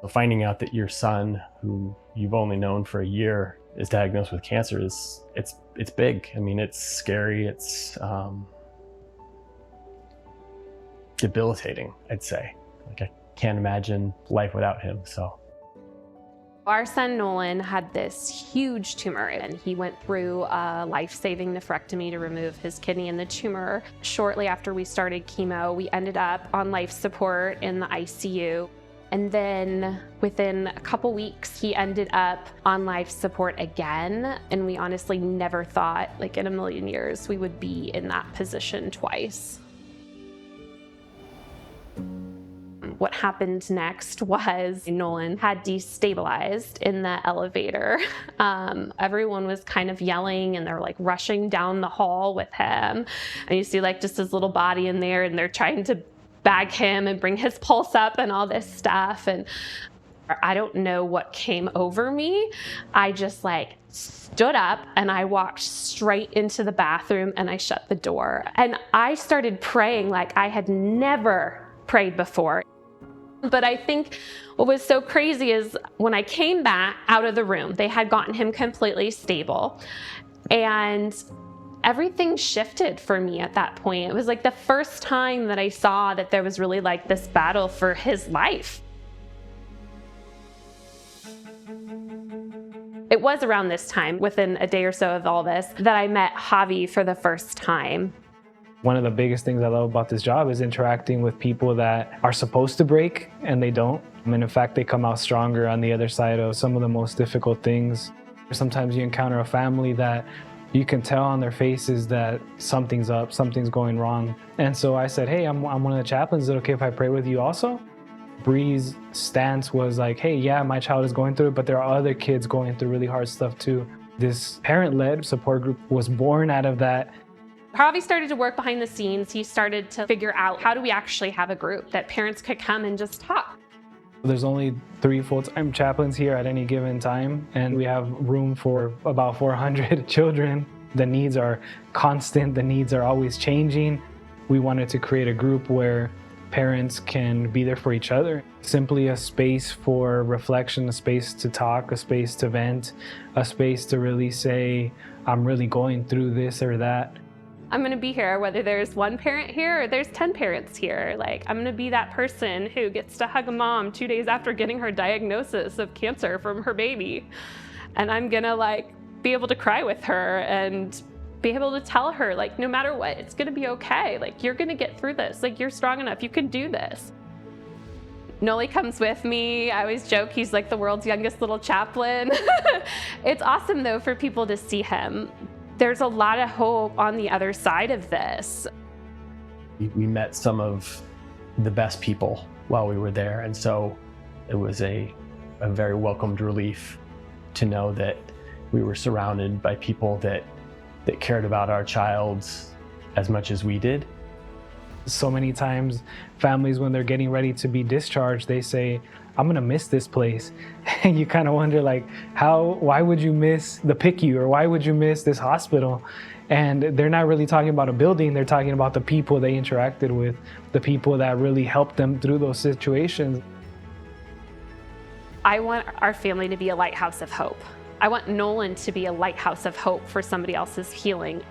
Finding out that your son, who you've only known for a year, is diagnosed with cancer it's big. I mean, it's scary. It's debilitating, I'd say. Like, I can't imagine life without him. So our son Nolan had this huge tumor, and he went through a life-saving nephrectomy to remove his kidney and the tumor. Shortly after we started chemo, we ended up on life support in the ICU. And then within a couple weeks, he ended up on life support again. And we honestly never thought, like in a million years, we would be in that position twice. What happened next was Nolan had destabilized in the elevator. Everyone was kind of yelling and they're like rushing down the hall with him. And you see like just his little body in there, and they're trying to bag him and bring his pulse up and all this stuff. And I don't know what came over me. I just like stood up and I walked straight into the bathroom and I shut the door. And I started praying like I had never prayed before. But I think what was so crazy is when I came back out of the room, they had gotten him completely stable. And everything shifted for me at that point. It was like the first time that I saw that there was really like this battle for his life. It was around this time, within a day or so of all this, that I met Javi for the first time. One of the biggest things I love about this job is interacting with people that are supposed to break and they don't. And in fact, they come out stronger on the other side of some of the most difficult things. Sometimes you encounter a family that you can tell on their faces that something's up, something's going wrong. And so I said, hey, I'm one of the chaplains. Is it okay if I pray with you also? Bree's stance was like, hey, yeah, my child is going through it, but there are other kids going through really hard stuff too. This parent-led support group was born out of that. Javi started to work behind the scenes. He started to figure out, how do we actually have a group that parents could come and just talk? There's only 3 full-time chaplains here at any given time, and we have room for about 400 children. The needs are constant. The needs are always changing. We wanted to create a group where parents can be there for each other. Simply a space for reflection, a space to talk, a space to vent, a space to really say, I'm really going through this or that. I'm gonna be here whether there's one parent here or there's 10 parents here. Like, I'm gonna be that person who gets to hug a mom 2 days after getting her diagnosis of cancer from her baby. And I'm gonna like be able to cry with her and be able to tell her, like, no matter what, it's gonna be okay. Like, you're gonna get through this. Like, you're strong enough, you can do this. Nolan comes with me. I always joke he's like the world's youngest little chaplain. It's awesome though for people to see him. There's a lot of hope on the other side of this. we met some of the best people while we were there. And so it was a very welcomed relief to know that we were surrounded by people that cared about our child as much as we did. So many times, families, when they're getting ready to be discharged, they say, I'm gonna miss this place. And you kind of wonder, like, why would you miss the PICU, or why would you miss this hospital? And they're not really talking about a building, they're talking about the people they interacted with, the people that really helped them through those situations. I want our family to be a lighthouse of hope. I want Nolan to be a lighthouse of hope for somebody else's healing.